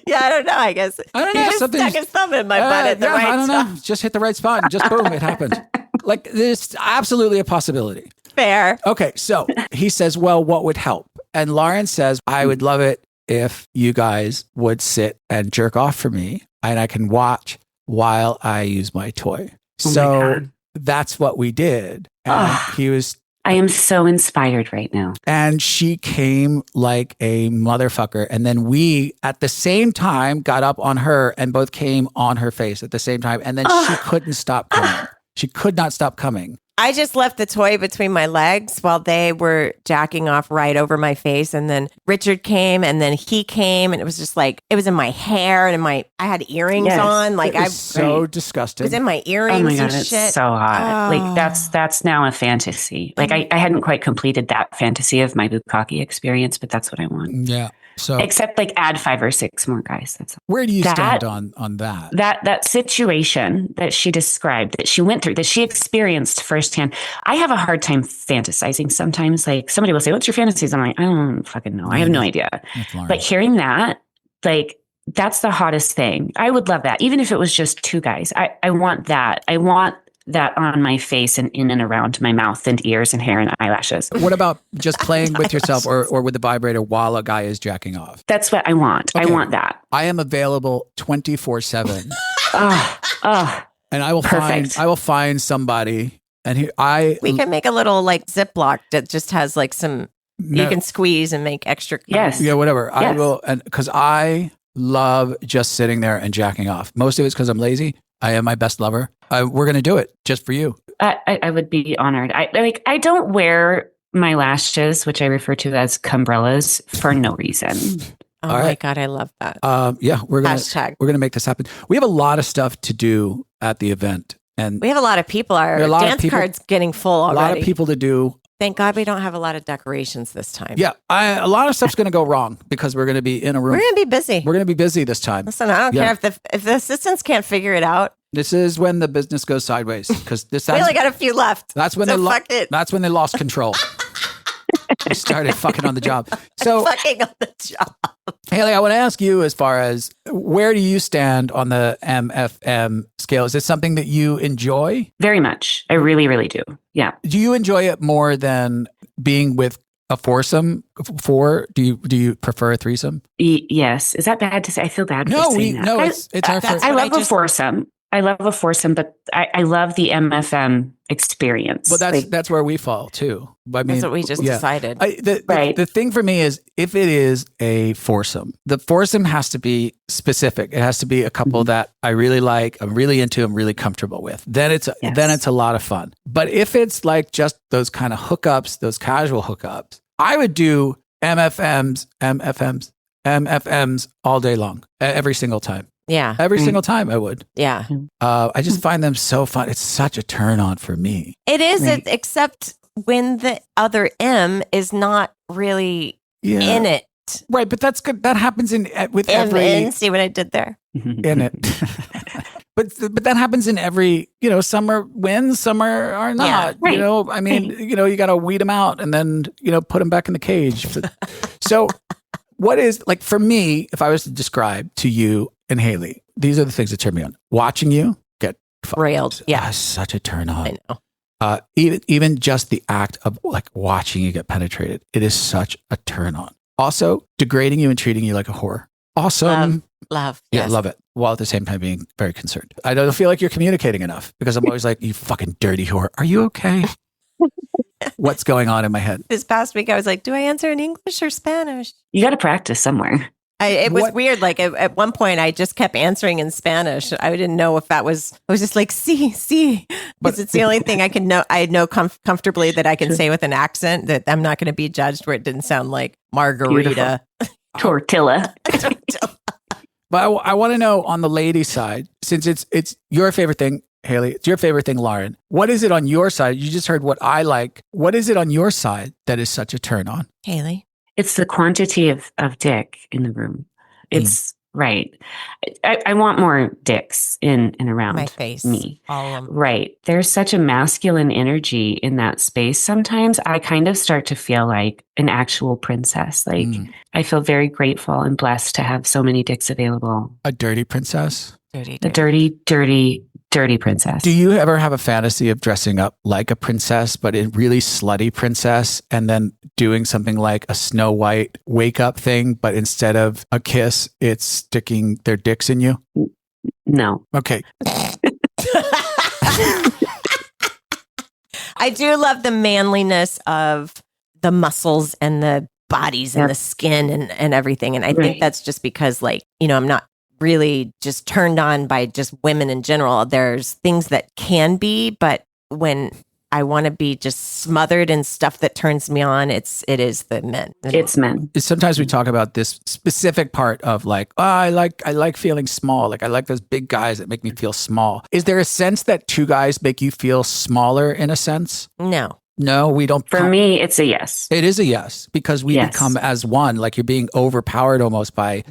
Yeah, I don't know. I guess I don't know. He just Something stuck his thumb in my butt at the right I don't time. know. Just hit the right spot and just boom, it happened. Like, there's absolutely a possibility. Fair. Okay, so he says, well, what would help? And Lauren says, I would love it if you guys would sit and jerk off for me and I can watch while I use my toy. Oh So my God. that's what we did. And he was, I am so inspired right now. and she came like a motherfucker. And then we, at the same time, got up on her and both came on her face at the same time. And then she couldn't stop coming. She could not stop coming. I just left the toy between my legs while they were jacking off right over my face. And then Richard came and then he came and it was just like, it was in my hair and I had earrings on. Like It was so disgusting. it was in my earrings Oh my God, and it's shit. so hot. Oh. Like that's now a fantasy. Like I hadn't quite completed that fantasy of my bukkake experience, but that's what I want. Yeah. So Except like add 5 or 6 more guys. That's where do you that- stand on that? that situation that she described, that she went through, that she experienced firsthand. I have a hard time fantasizing sometimes. Like somebody will say, what's your fantasies? I'm like, I don't fucking know. I have no idea. But hearing that, like, that's the hottest thing. I would love that. Even if it was just 2 guys. I want that. I want that on my face and in and around my mouth and ears and hair and eyelashes. What about just playing with yourself or with the vibrator while a guy is jacking off? That's what I want. Okay. I want that. I am available 24/7. And I will find somebody. And We can make a little like Ziploc that just has like some, you can squeeze and make extra. Yes. Yeah, whatever. I Yes. will, and because I love just sitting there and jacking off. Most of it's because I'm lazy. I am my best lover. We're going to do it just for you. I would be honored. I don't wear my lashes, which I refer to as cumbrellas, for no reason. Oh All my right. God, I love that. Yeah, we're Hashtag. gonna make this happen. We have a lot of stuff to do at the event, and We have a lot of people. Our There are a lot of dance people- card's getting full a already. lot of people to do. Thank God we don't have a lot of decorations this time. Yeah, a lot of stuff's going to go wrong because we're going to be in a room. We're going to be busy. We're going to be busy this time. Listen, I don't Yeah. care if the assistants can't figure it out. This is when the business goes sideways because We only got a few left. that's when so they fuck it. that's when they lost control. They started fucking on the job. So, Fucking on the job. Haley, I want to ask you, as far as where do you stand on the MFM scale? Is this something that you enjoy? Very much. I really, really do. Yeah. Do you enjoy it more than being with a foursome? Do you prefer a threesome? Yes. Is that bad to say? I feel bad for saying that. It's our first. I what love I a just- foursome. I love a foursome, but I love the MFM experience. Well, that's where we fall too. I mean, that's what we just decided. The thing for me is, if it is a foursome, the foursome has to be specific. It has to be a couple that I really like, I'm really into, I'm really comfortable with. Then it's a lot of fun. But if it's like just those kind of hookups, those casual hookups, I would do MFMs all day long, every single time. Yeah. Every single time I would. Yeah. I just find them so fun. It's such a turn on for me. It is, except when the other M is not really in it. Right, but that's good. That happens with every. See what I did there? In it. But that happens in every, some are wins, some are not. Yeah, right. I mean, you got to weed them out and then, put them back in the cage. So what is, like, for me, if I was to describe to you and Haley, these are the things that turn me on. Watching you get railed. Yeah. Such a turn on. I know. Even just the act of like watching you get penetrated, it is such a turn on. Also, degrading you and treating you like a whore. Awesome. Love. Yeah, Yes. love it. While at the same time being very concerned. I don't feel like you're communicating enough because I'm always like, you fucking dirty whore. Are you okay? What's going on in my head? This past week, I was like, do I answer in English or Spanish? You got to practice somewhere. It was weird. Like at one point, I just kept answering in Spanish. I didn't know if that was. I was just like, sí, because it's the only thing I can know. I know comfortably that I can say with an accent that I'm not going to be judged where it didn't sound like margarita. Tortilla. But I want to know on the lady side, since it's your favorite thing, Haley, it's your favorite thing, Lauren. What is it on your side? You just heard what I like. What is it on your side that is such a turn on? Haley. It's the quantity of dick in the room. It's right. I want more dicks in and around My face. me. All of them. Right. There's such a masculine energy in that space. Sometimes I kind of start to feel like an actual princess. Like I feel very grateful and blessed to have so many dicks available. A dirty princess? A dirty princess. Do you ever have a fantasy of dressing up like a princess, but a really slutty princess, and then doing something like a Snow White wake up thing, but instead of a kiss, it's sticking their dicks in you? No. Okay. I do love the manliness of the muscles and the bodies and the skin and everything. And I think that's just because, like, I'm not really just turned on by just women in general. There's things that can be, but when I want to be just smothered in stuff that turns me on, it is the men. It's men. Sometimes we talk about this specific part of like, I like feeling small. Like I like those big guys that make me feel small. Is there a sense that two guys make you feel smaller in a sense? No, we don't. For me, it's a yes. It is a yes, because we become as one. Like you're being overpowered almost by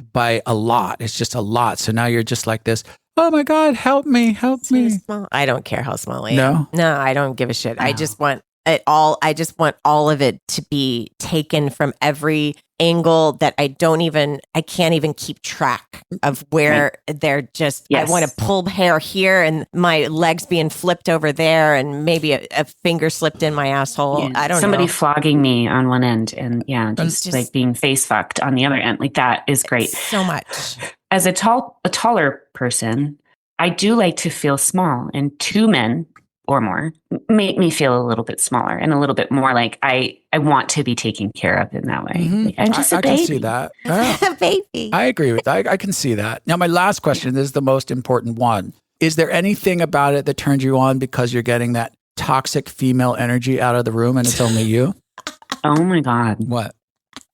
a lot. It's just a lot. So now you're just like this. Oh my God, help me. Small. I don't care how small I am. No, I don't give a shit. I just want it all. I just want all of it to be taken from every angle that I can't even keep track of where they're just, I want to pull hair here and my legs being flipped over there and maybe a finger slipped in my asshole. Yeah. I don't know. Somebody flogging me on one end and just like being face fucked on the other end. Like that is great. So much. As a taller person, I do like to feel small, and two men or more make me feel a little bit smaller and a little bit more like I want to be taken care of in that way. Mm-hmm. Like, I'm just a baby. I can see that. Yeah. Baby. I agree with that. I can see that. Now, my last question, this is the most important one. Is there anything about it that turns you on because you're getting that toxic female energy out of the room and it's only you? Oh my God. What?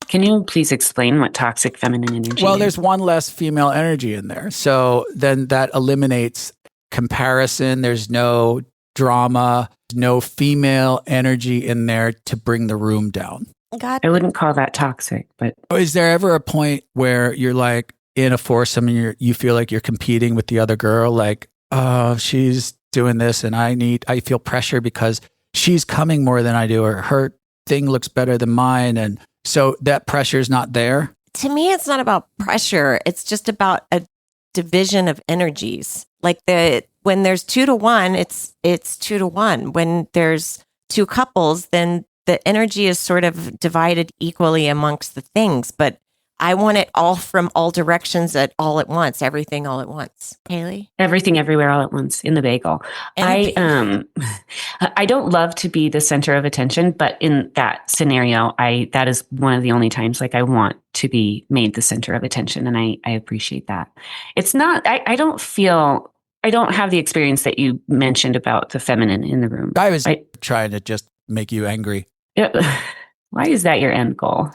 Can you please explain what toxic feminine energy is? Well, there's one less female energy in there. So then that eliminates comparison. There's no drama, no female energy in there to bring the room down. God. I wouldn't call that toxic, but Is there ever a point where you're like in a foursome and you feel like you're competing with the other girl? Like, oh, she's doing this and I feel pressure because she's coming more than I do, or her thing looks better than mine. And so that pressure is not there. To me, it's not about pressure. It's just about a division of energies. Like when there's 2-to-1, it's 2-to-1. When there's two couples, then the energy is sort of divided equally amongst the things. But I want it all from all directions all at once, everything all at once. Haley? Everything everywhere all at once in the bagel. I don't love to be the center of attention, but in that scenario, that is one of the only times like I want to be made the center of attention. And I appreciate that. It's not, I don't have the experience that you mentioned about the feminine in the room. I was trying to just make you angry. Why is that your end goal?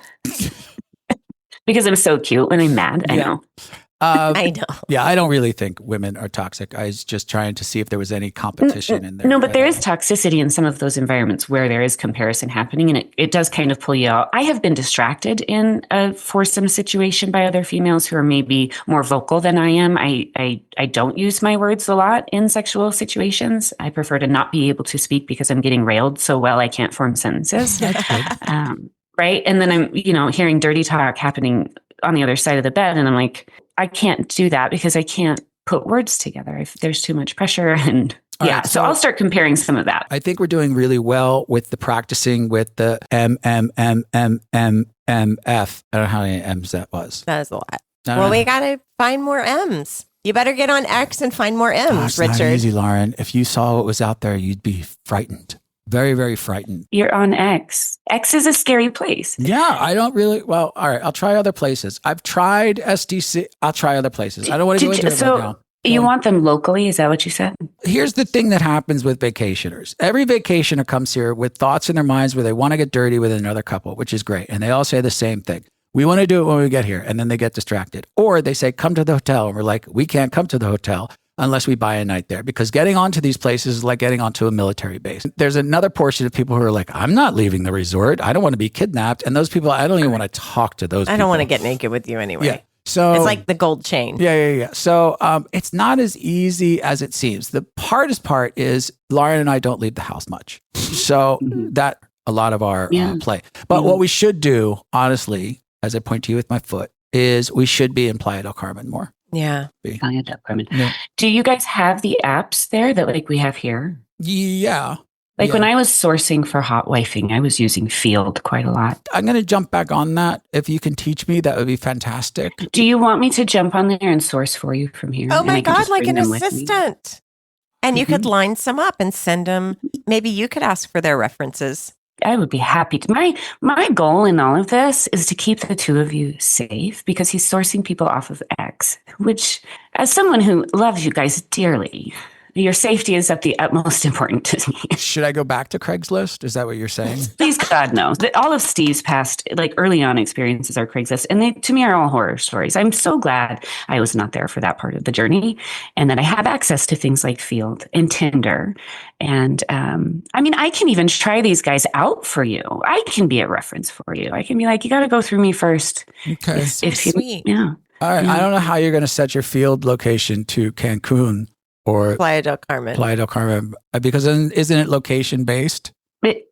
Because I'm so cute when I'm mad. I know. I know. Yeah, I don't really think women are toxic. I was just trying to see if there was any competition in there. No, but there is toxicity in some of those environments where there is comparison happening, and it does kind of pull you out. I have been distracted in a foursome situation by other females who are maybe more vocal than I am. I don't use my words a lot in sexual situations. I prefer to not be able to speak because I'm getting railed so well I can't form sentences. Right? And then I'm, hearing dirty talk happening on the other side of the bed, and I'm like, I can't do that because I can't put words together. If there's too much pressure and right, so I'll start comparing some of that. I think we're doing really well with the practicing with the MMMMMMF. I don't know how many M's that was. That was a lot. Well, we got to find more M's. You better get on X and find more M's, Richard. It's not easy, Lauren. If you saw what was out there, you'd be frightened. Very, very frightened. You're on X. X is a scary place. Yeah, I don't really. Well, all right. I'll try other places. I've tried SDC. I'll try other places. I don't want to go into it right now. You want them locally? Is that what you said? Here's the thing that happens with vacationers. Every vacationer comes here with thoughts in their minds where they want to get dirty with another couple, which is great. And they all say the same thing. We want to do it when we get here. And then they get distracted. Or they say, come to the hotel. And we're like, we can't come to the hotel unless we buy a night there, because getting onto these places is like getting onto a military base. There's another portion of people who are like, I'm not leaving the resort. I don't want to be kidnapped. And those people, I don't even want to talk to those people. I don't want to get naked with you anyway. Yeah. So it's like the gold chain. Yeah. So it's not as easy as it seems. The hardest part is Lauren and I don't leave the house much. So that a lot of our play. But what we should do, honestly, as I point to you with my foot, is we should be in Playa del Carmen more. Yeah. Playa del Carmen. Yeah. Do you guys have the apps there that like we have here? Yeah. Like when I was sourcing for hot wifing, I was using Field quite a lot. I'm going to jump back on that. If you can teach me, that would be fantastic. Do you want me to jump on there and source for you from here? Oh my God, like an assistant. And you could line some up and send them. Maybe you could ask for their references. I would be happy to. My goal in all of this is to keep the two of you safe because he's sourcing people off of X, which as someone who loves you guys dearly, your safety is of the utmost importance to me. Should I go back to Craigslist? Is that what you're saying? Please, God, no. All of Steve's past, like early on experiences are Craigslist, and they, to me, are all horror stories. I'm so glad I was not there for that part of the journey, and that I have access to things like Field and Tinder. And I can even try these guys out for you. I can be a reference for you. I can be like, you got to go through me first. Okay. Sweet. Yeah. All right. I don't know how you're going to set your Field location to Cancun. Or Playa del Carmen. Because isn't it location based? Let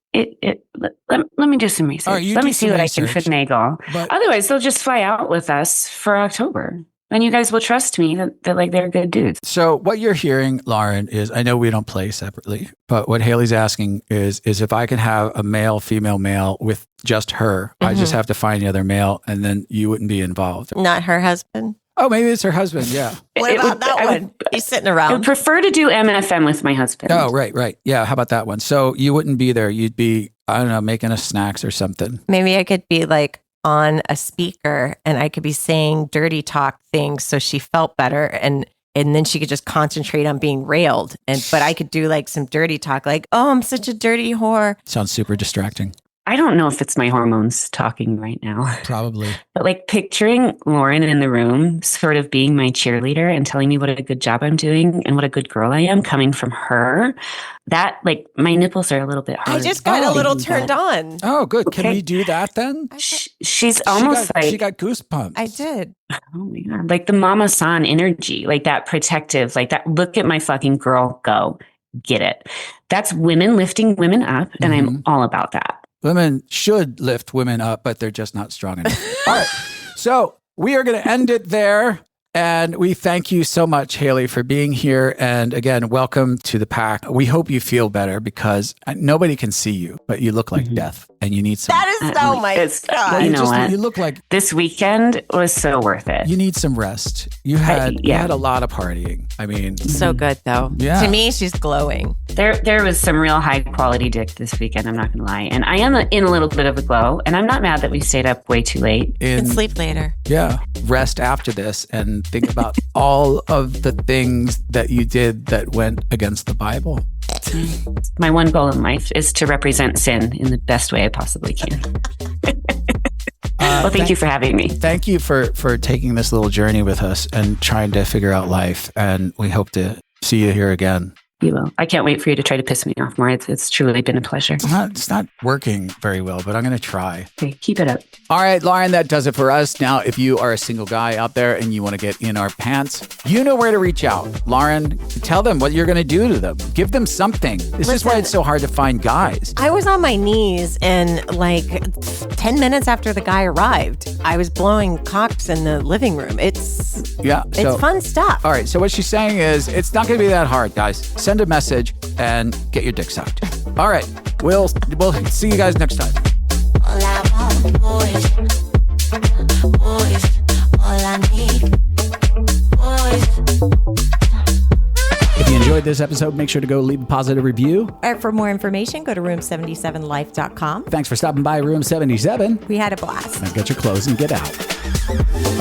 me do some research. Let me see what I can finagle. Otherwise, they'll just fly out with us for October. And you guys will trust me that like they're good dudes. So what you're hearing, Lauren, is I know we don't play separately, but what Haley's asking is if I can have a male, female, male with just her, I just have to find the other male and then you wouldn't be involved. Not her husband? Oh, maybe it's her husband. Yeah. What about that one? He's sitting around. I would prefer to do MFM with my husband. Oh, right. Yeah. How about that one? So you wouldn't be there. You'd be, I don't know, making us snacks or something. Maybe I could be like on a speaker and I could be saying dirty talk things so she felt better and then she could just concentrate on being railed. But I could do like some dirty talk like, oh, I'm such a dirty whore. Sounds super distracting. I don't know if it's my hormones talking right now. Probably. But like picturing Lauren in the room sort of being my cheerleader and telling me what a good job I'm doing and what a good girl I am coming from her, that like my nipples are a little bit hard. I just got a little turned on. Oh, good. Okay. Can we do that then? She's almost she got goosebumps. I did. Oh my God. Like the mama san energy, like that protective, like that look at my fucking girl go, get it. That's women lifting women up. And I'm all about that. Women should lift women up, but they're just not strong enough. All right. So we are going to end it there. And we thank you so much, Haley, for being here. And again, welcome to the pack. We hope you feel better because nobody can see you. but you look like death, and you need some. That is so my God. You know what? You look like this weekend was so worth it. you need some rest. You had a lot of partying. I mean, So good though. Yeah. To me, she's glowing. There was some real high quality dick this weekend. I'm not going to lie, and I am in a little bit of a glow. And I'm not mad that we stayed up way too late. You can sleep later. Yeah, rest after this and think about all of the things that you did that went against the Bible. My one goal in life is to represent sin in the best way I possibly can. Well, thank you for having me. Thank you for taking this little journey with us and trying to figure out life. And we hope to see you here again. You will. I can't wait for you to try to piss me off more. It's truly been a pleasure. It's not working very well, but I'm going to try. Okay, keep it up. All right, Lauren, that does it for us. Now, if you are a single guy out there and you want to get in our pants, you know where to reach out. Lauren, tell them what you're going to do to them. Give them something. This is why it's so hard to find guys. I was on my knees and like 10 minutes after the guy arrived, I was blowing cocks in the living room. It's fun stuff. All right, so what she's saying is it's not going to be that hard, guys. Send a message and get your dick sucked. All right, we'll see you guys next time. All I want, boys, all I need, boys. If you enjoyed this episode, make sure to go leave a positive review. For more information, go to room77life.com. Thanks for stopping by Room 77. We had a blast. Now get your clothes and get out.